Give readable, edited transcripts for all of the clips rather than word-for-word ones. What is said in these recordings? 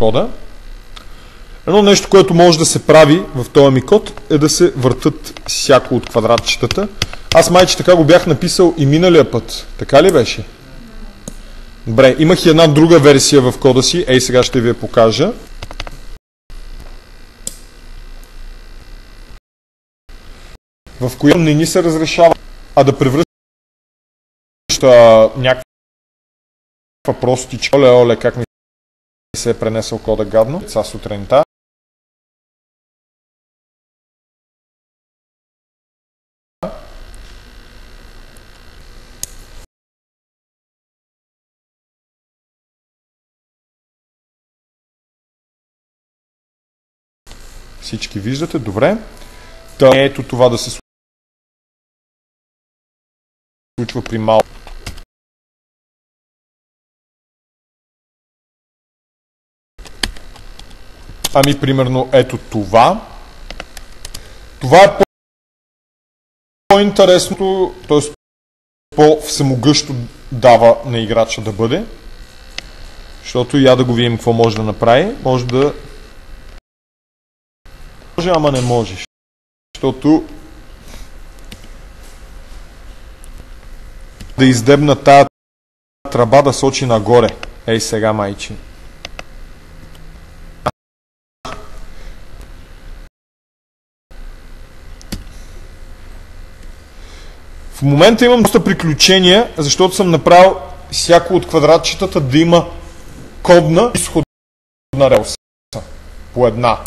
кода. Едно нещо, което може да се прави в този ми код, е да се въртат всяко от квадратчетата. Аз майче така го бях написал и миналия път. Така ли беше? Добре, имах и една друга версия в кода си. Ей, сега ще ви я покажа. В която не ни се разрешава, а да превръща някаква простичка. Оле, как ми се е пренесъл кода гадно. Сега сутринта. Всички виждате, добре. Ето това да се случва при малко. Ами, примерно, ето това. Това е по-интересното, т.е. по-всемогъщо дава на играча да бъде. Защото я да го видим какво може да направи. Може да... Може, ама не можеш. Защото да издебна тая тръба да сочи нагоре. Ей сега, майче. В момента имам доста приключения, защото съм направил всяко от квадратчетата да има кодна и изходна релса. По една.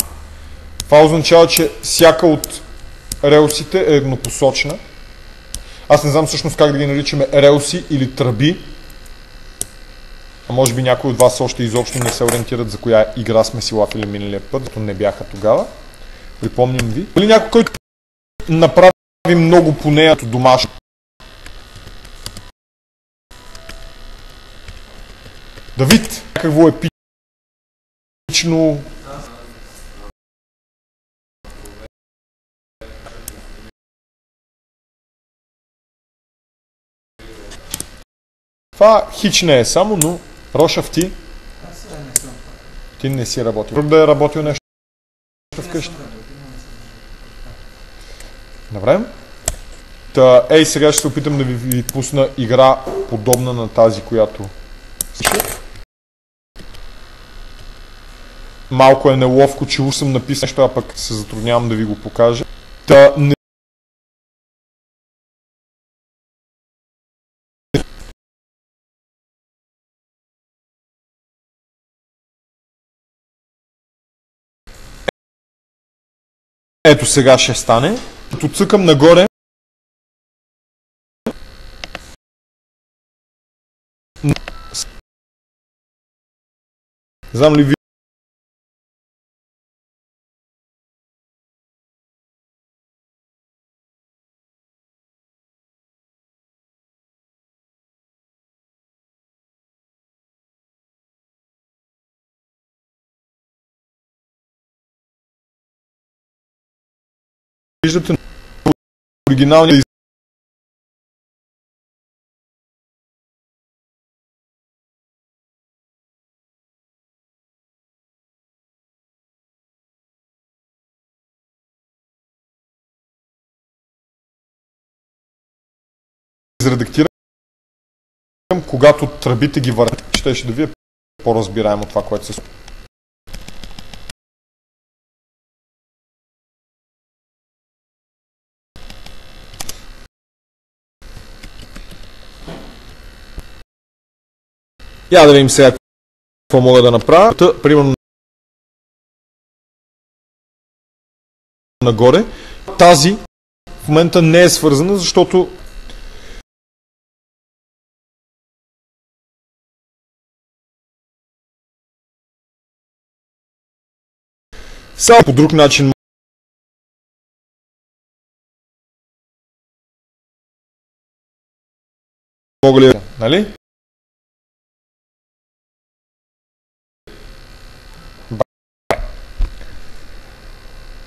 Това означава, че всяка от релсите е еднопосочна. Аз не знам всъщност как да ги наричаме релси или тръби. А може би някои от вас още изобщо не се ориентират за коя игра сме си лафили миналия път, като не бяха тогава. Припомням ви. Или някой, който направи много по нея домашно. Давид, какво епично... Това хич не е само, но Рошав ти... Ти не си работил. Друг да е работил нещо вкъщи. Добре. Ей, сега ще се опитам да ви пусна игра подобна на тази, която... Малко е неловко, че уж съм написал нещо, а пък се затруднявам да ви го покажа. Ето сега ще стане. Като цъкам нагоре, знам ли ви виждате оригиналния изредактирам, когато тръбите ги върнат, ще да ви е по-разбираемо това, което се случва. Я да видим сега какво мога да направя. Примерно нагоре. Тази в момента не е свързана, защото само по друг начин мога ли, нали?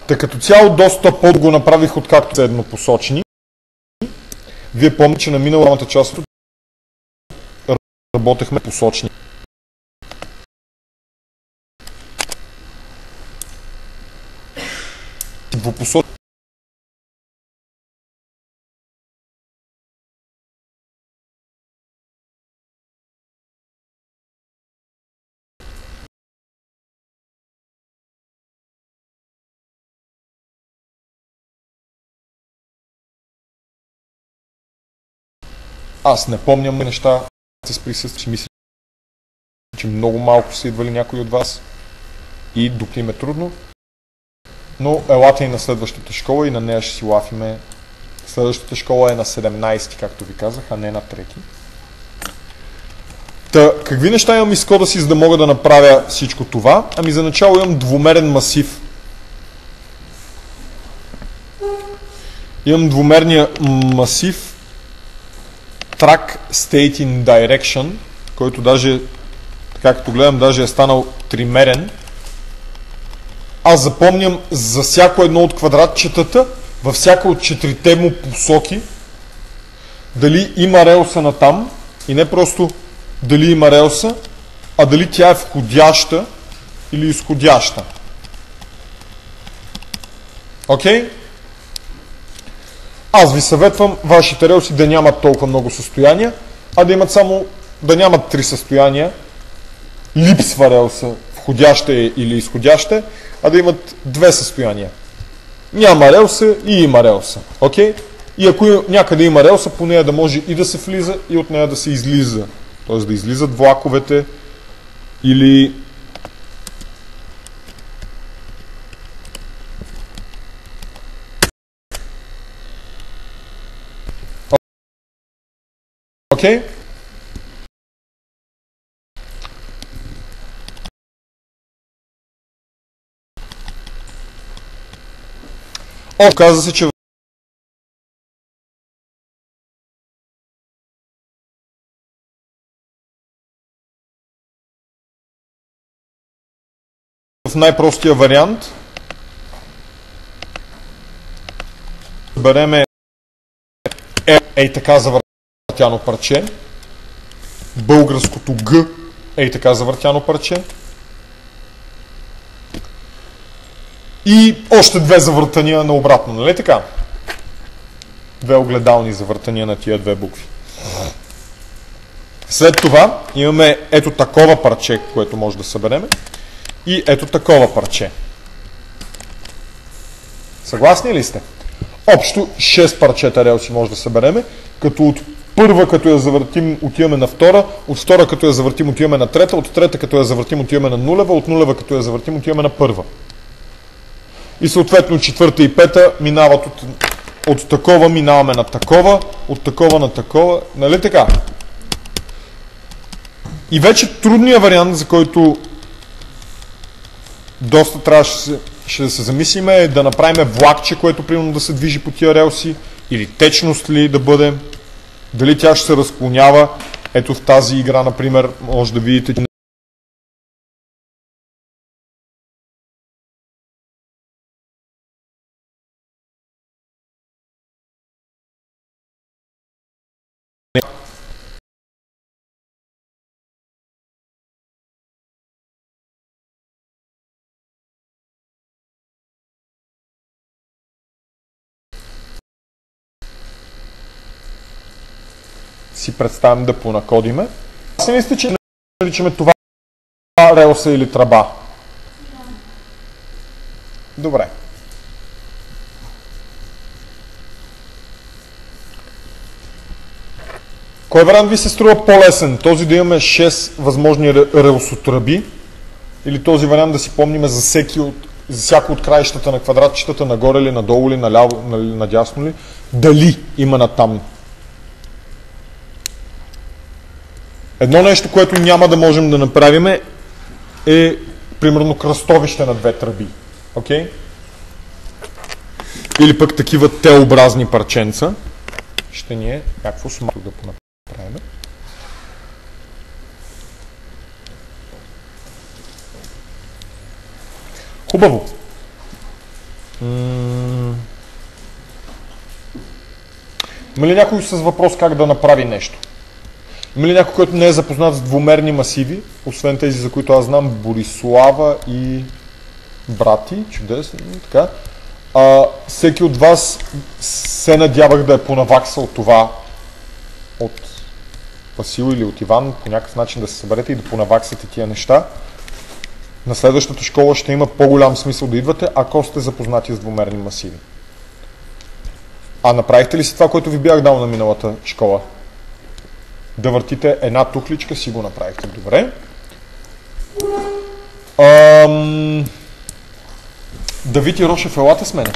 Та като цяло доста по-го направих откакто са еднопосочни. Вие помните, че на миналата част работехме посочни. двупосочни. Аз не помням неща с присъствие, мисля, че много малко са идвали някои от вас и докато им е трудно. Но елате и на следващата школа и на нея ще си лафиме. Следващата школа е на 17, както ви казах, а не на 3. Та, какви неща имам из кода си, за да мога да направя всичко това? Ами за начало имам двумерен масив. Имам двумерния масив Track State in Direction, който даже, така като гледам, даже е станал тримерен. Аз запомням за всяко едно от квадратчетата, във всяка от 4-те му посоки, дали има релса на там, и не просто дали има релса, а дали тя е входяща или изходяща. Окей? Аз ви съветвам вашите релси да нямат толкова много състояния, а да имат само, да нямат 3 състояния. Липсва релса, входяща е или изходяща, а да имат 2 състояния. Няма релса и има релса. Окей? И ако някъде има релса, по нея да може и да се влиза, и от нея да се излиза. Т.е. да излизат влаковете или окей? Оказва се, че в най-простия вариант береме ей така завъртяно парче, българското Г ей така завъртяно парче и още 2 завъртания на обратно, нали така? 2 огледални завъртания на тия 2 букви. След това имаме ето такова парче, което може да съберем, и ето такова парче. Съгласни ли сте? Общо 6 парчета релси може да събереме, като от първа, като я завъртим, отиваме на втора, от втора, като я завъртим, отиваме на трета, от трета, като я завъртим, отиваме на нулева, от нулева, като я завъртим, отиваме на първа. И съответно четвърта и пета минават от такова, минаваме на такова, от такова на такова, нали така? И вече трудният вариант, за който доста трябваше да се замислим, е да направим влакче, което примерно да се движи по тия релси, или течност ли да бъде, дали тя ще се разклонява. Ето в тази игра, например, може да видите, че си представим да понакодиме. Аз не мисля, че наричаме това релса или тръба. Добре. Кой вариант ви се струва по-лесен? Този да имаме 6 възможни релсотръби или този вариант да си помним за всяко от краищата на квадратчетата, нагоре ли, надолу ли, наляво, надясно ли, дали има натам. Едно нещо, което няма да можем да направим е примерно кръстовище на 2 тръби. Okay? Или пък такива Т-образни парченца. Ще ни е някакво смато да понаправим. Хубаво. Има ли някой с въпрос как да направи нещо? Има ли някой, който не е запознат с двумерни масиви, освен тези, за които аз знам, Борислава и Брати, чудесно, така. Всеки от вас се надявах да е понаваксал това от Васил или от Иван, по някакъв начин да се съберете и да понаваксате тия неща. На следващата школа ще има по-голям смисъл да идвате, ако сте запознати с двумерни масиви. Направихте ли си това, което ви бях дал на миналата школа? Да въртите една тухличка, си го направихте. Добре. Давид и Рошев, елате с мене.